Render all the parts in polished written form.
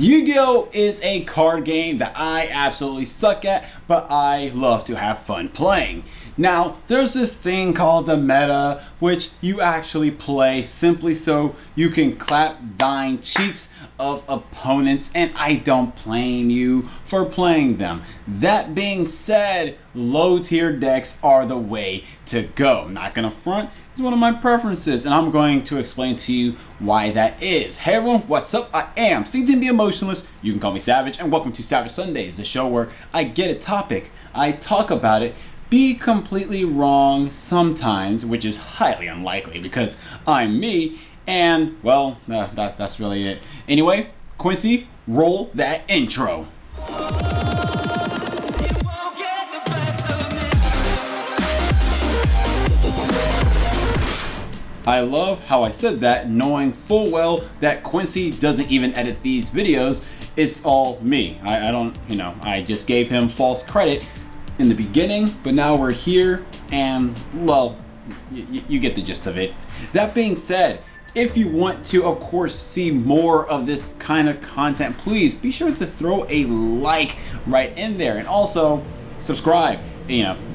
Yu-Gi-Oh is a card game that I absolutely suck at, but I love to have fun playing. Now, there's this thing called the meta, which you actually play simply so you can clap thine cheeks of opponents, and I don't blame you for playing them. That being said, low tier decks are the way to go. I'm not gonna front, it's one of my preferences, and I'm going to explain to you why that is. Hey everyone, what's up? I am CTB Emotionless, you can call me Savage, and welcome to Savage Sundays, the show where I get a topic, I talk about it, be completely wrong sometimes, which is highly unlikely because I'm me, and well, that's really it. Anyway, Quincy, roll that intro. I love how I said that, knowing full well that Quincy doesn't even edit these videos. It's all me. I don't, I just gave him false credit in the beginning, but now we're here and, well, you get the gist of it. That being said, if you want to, of course, see more of this kind of content, please be sure to throw a like right in there, and also subscribe.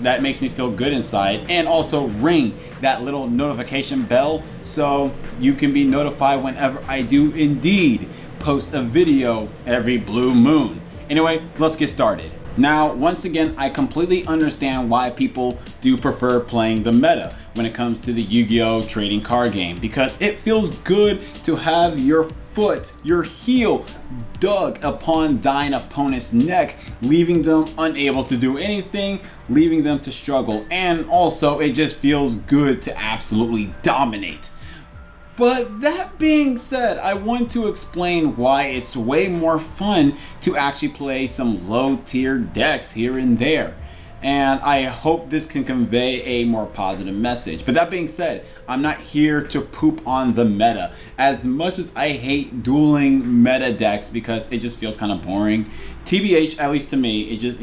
That makes me feel good inside, and also ring that little notification bell so you can be notified whenever I do indeed post a video every blue moon. Anyway, let's get started. Now, once again, I completely understand why people do prefer playing the meta when it comes to the Yu-Gi-Oh trading card game, because it feels good to have your foot, your heel, dug upon thine opponent's neck, leaving them unable to do anything, leaving them to struggle, and also it just feels good to absolutely dominate. But that being said, I want to explain why it's way more fun to actually play some low tier decks here and there. And I hope this can convey a more positive message. But that being said, I'm not here to poop on the meta. As much as I hate dueling meta decks because it just feels kind of boring, TBH, at least to me, it just,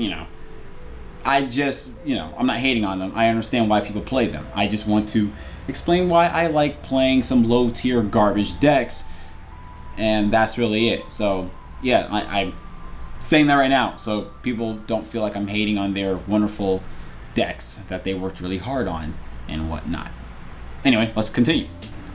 I'm not hating on them. I understand why people play them. I just want to explain why I like playing some low tier garbage decks, and that's really it. So yeah, I'm saying that right now so people don't feel like I'm hating on their wonderful decks that they worked really hard on and whatnot. Anyway, let's continue.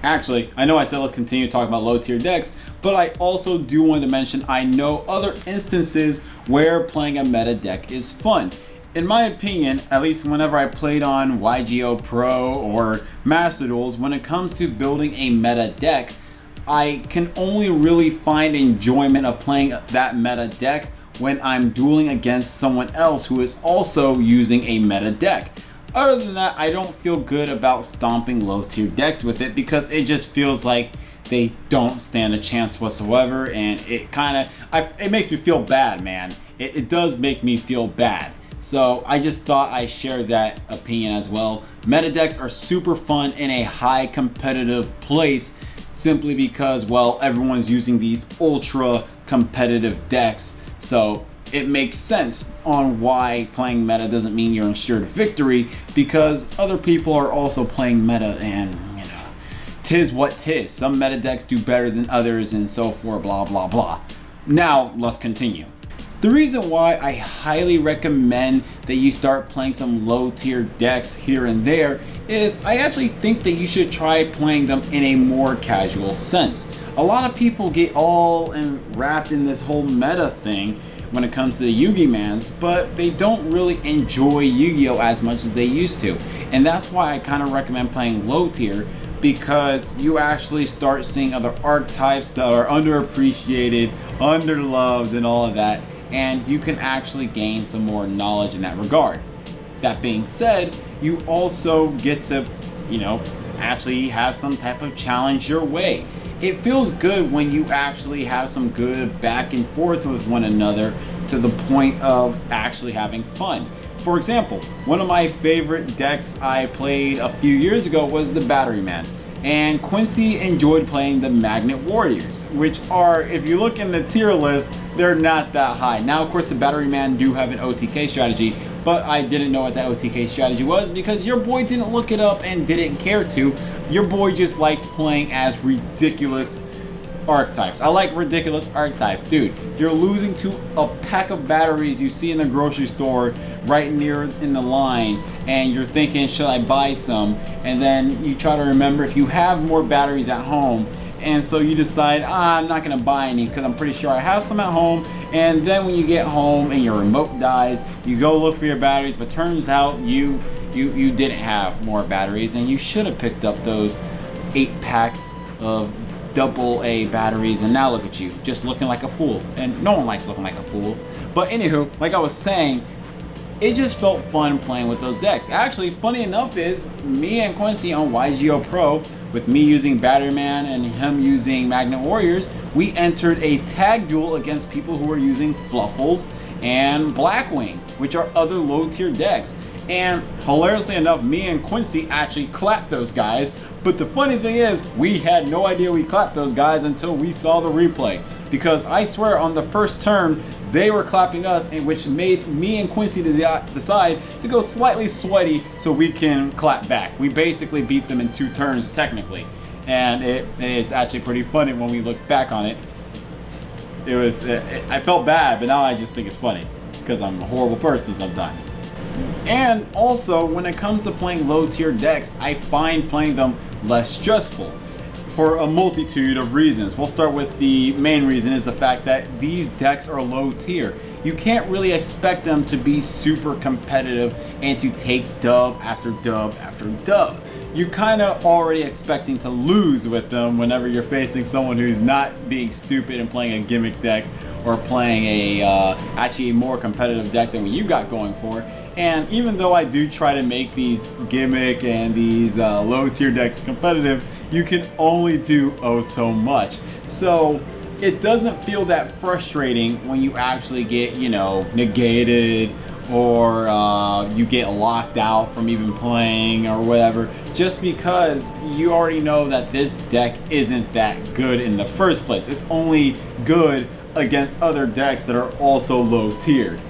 Actually, I know I said let's continue talking about low tier decks, but I also do want to mention I know other instances where playing a meta deck is fun. In my opinion, at least whenever I played on Yugioh Pro or Master Duels, when it comes to building a meta deck, I can only really find enjoyment of playing that meta deck when I'm dueling against someone else who is also using a meta deck. Other than that, I don't feel good about stomping low tier decks with it because it just feels like they don't stand a chance whatsoever, and it makes me feel bad, man. It does make me feel bad. So I just thought I'd share that opinion as well. Meta decks are super fun in a high competitive place simply because, well, everyone's using these ultra competitive decks. So it makes sense on why playing meta doesn't mean you're ensured victory, because other people are also playing meta, and tis what tis. Some meta decks do better than others and so forth, blah blah blah. Now let's continue. The reason why I highly recommend that you start playing some low tier decks here and there is I actually think that you should try playing them in a more casual sense. A lot of people get all wrapped in this whole meta thing when it comes to the Yu-Gi mans, but they don't really enjoy Yu-Gi-Oh as much as they used to. And that's why I kind of recommend playing low tier, because you actually start seeing other archetypes that are underappreciated, underloved, and all of that, and you can actually gain some more knowledge in that regard. That being said, you also get to, actually have some type of challenge your way. It feels good when you actually have some good back and forth with one another to the point of actually having fun. For example, one of my favorite decks I played a few years ago was the Battery Man. And Quincy enjoyed playing the Magnet Warriors, which are, if you look in the tier list, they're not that high. Now, of course, the Battery Man do have an OTK strategy, but I didn't know what that OTK strategy was because your boy didn't look it up and didn't care to. Your boy just likes playing as ridiculous archetypes. I like ridiculous archetypes. Dude, you're losing to a pack of batteries you see in the grocery store right near in the line, and you're thinking, should I buy some? And then you try to remember if you have more batteries at home, and so you decide, I'm not gonna buy any because I'm pretty sure I have some at home. And then when you get home and your remote dies, you go look for your batteries, but turns out you didn't have more batteries, and you should have picked up those 8 packs of AA batteries, and now look at you, just looking like a fool. And no one likes looking like a fool. But anywho, like I was saying, it just felt fun playing with those decks. Actually, funny enough is, me and Quincy on Yugioh Pro, with me using Battery Man and him using Magnet Warriors, we entered a tag duel against people who were using Fluffles and Blackwing, which are other low tier decks. And hilariously enough, me and Quincy actually clapped those guys. But the funny thing is, we had no idea we clapped those guys until we saw the replay. Because I swear on the first turn, they were clapping us, and which made me and Quincy decide to go slightly sweaty so we can clap back. We basically beat them in 2 turns technically. And it is actually pretty funny when we look back on it. I felt bad, but now I just think it's funny because I'm a horrible person sometimes. And also, when it comes to playing low tier decks, I find playing them less stressful for a multitude of reasons. We'll start with the main reason, is the fact that these decks are low tier. You can't really expect them to be super competitive and to take dub after dub after dub. You're kind of already expecting to lose with them whenever you're facing someone who's not being stupid and playing a gimmick deck, or playing actually a more competitive deck than what you got going for. And even though I do try to make these gimmick and these low tier decks competitive, you can only do oh so much. So it doesn't feel that frustrating when you actually get, you know, negated, or you get locked out from even playing or whatever, just because you already know that this deck isn't that good in the first place. It's only good against other decks that are also low tiered.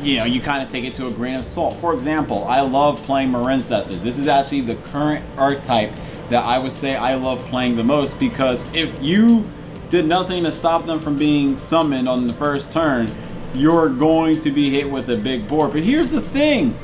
You know, you kind of take it to a grain of salt. For example, I love playing Marincesses. This is actually the current archetype that I would say I love playing the most, because if you did nothing to stop them from being summoned on the first turn, you're going to be hit with a big board. But here's the thing,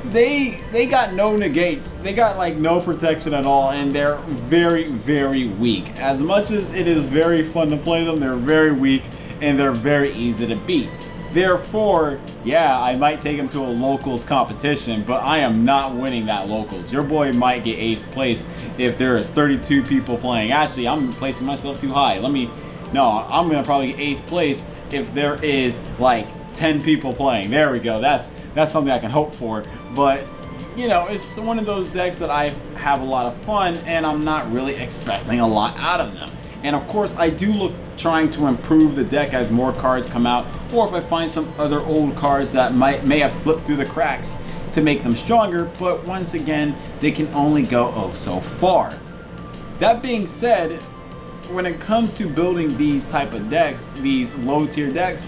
they got no negates, they got like no protection at all, and they're very, very weak. As much as it is very fun to play them, they're very weak and they're very easy to beat. Therefore, yeah, I might take him to a locals competition, but I am not winning that locals. Your boy might get 8th place if there is 32 people playing. Actually, I'm placing myself too high. No, I'm gonna probably get 8th place if there is like 10 people playing. There we go. That's something I can hope for. But you know, it's one of those decks that I have a lot of fun, and I'm not really expecting a lot out of them. And of course, I do look trying to improve the deck as more cards come out, or if I find some other old cards that may have slipped through the cracks to make them stronger. But once again, they can only go oh so far. That being said, when it comes to building these type of decks, these low tier decks,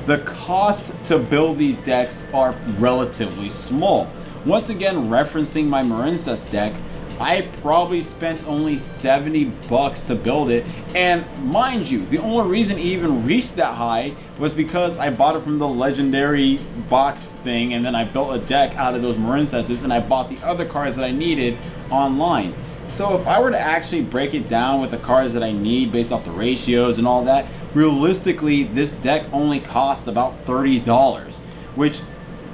the cost to build these decks are relatively small. Once again, referencing my Marincess deck, I probably spent only 70 bucks to build it. And mind you, the only reason it even reached that high was because I bought it from the legendary box thing, and then I built a deck out of those Marincesses, and I bought the other cards that I needed online. So if I were to actually break it down with the cards that I need based off the ratios and all that, realistically this deck only cost about $30, which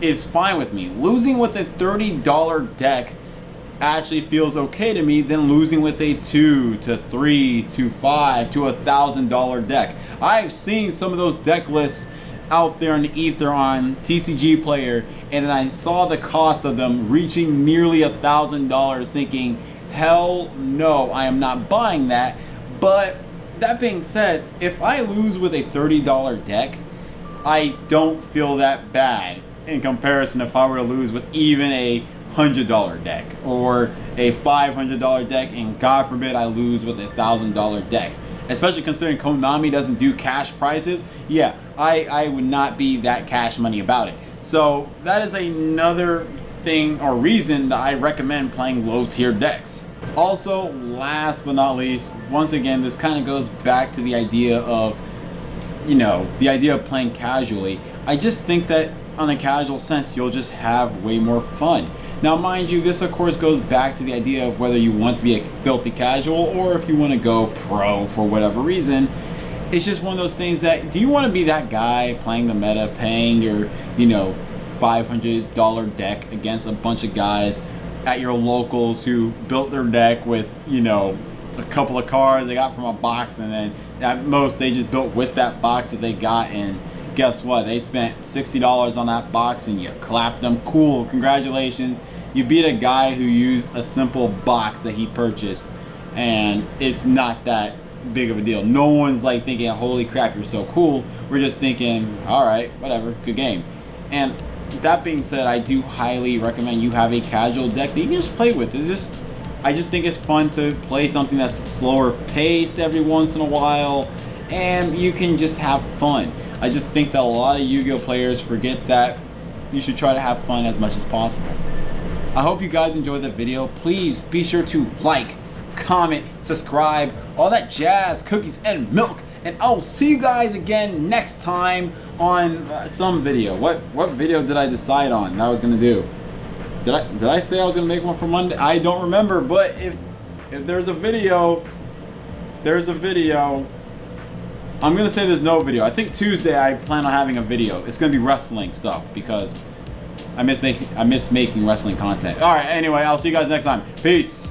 is fine with me. Losing with a $30 deck actually feels okay to me than losing with a $2 to $3 to $5 to $1,000 deck. I've seen some of those deck lists out there in the ether on TCG Player, and I saw the cost of them reaching nearly $1,000, thinking, hell no, I am not buying that. But that being said, if I lose with a $30 deck, I don't feel that bad in comparison if I were to lose with even a $100 deck or a $500 deck, and God forbid I lose with a $1,000 deck. Especially considering Konami doesn't do cash prizes. Yeah, I would not be that cash money about it. So that is another thing or reason that I recommend playing low tier decks. Also, last but not least, once again, this kind of goes back to the idea of, you know, the idea of playing casually. I just think that on a casual sense, you'll just have way more fun. Now, mind you, this of course goes back to the idea of whether you want to be a filthy casual or if you want to go pro for whatever reason. It's just one of those things that, do you want to be that guy playing the meta, paying your, you know, $500 deck against a bunch of guys at your locals who built their deck with, you know, a couple of cards they got from a box, and then at most they just built with that box that they got, and guess what, they spent $60 on that box and you clapped them. Cool, congratulations, you beat a guy who used a simple box that he purchased, and it's not that big of a deal. No one's like thinking, holy crap, you're so cool. We're just thinking, all right, whatever, good game. And that being said, I do highly recommend you have a casual deck that you can just play with. It's just, I just think it's fun to play something that's slower paced every once in a while, and you can just have fun. I just think that a lot of Yu-Gi-Oh players forget that you should try to have fun as much as possible. I hope you guys enjoyed the video. Please be sure to like, comment, subscribe, all that jazz, cookies and milk, and I'll see you guys again next time on some video. What video did I decide on that I was gonna do? Did I say I was gonna make one for Monday? I don't remember, but if there's a video, I'm gonna say there's no video. I think Tuesday I plan on having a video. It's gonna be wrestling stuff because I miss making wrestling content. All right, anyway, I'll see you guys next time. Peace.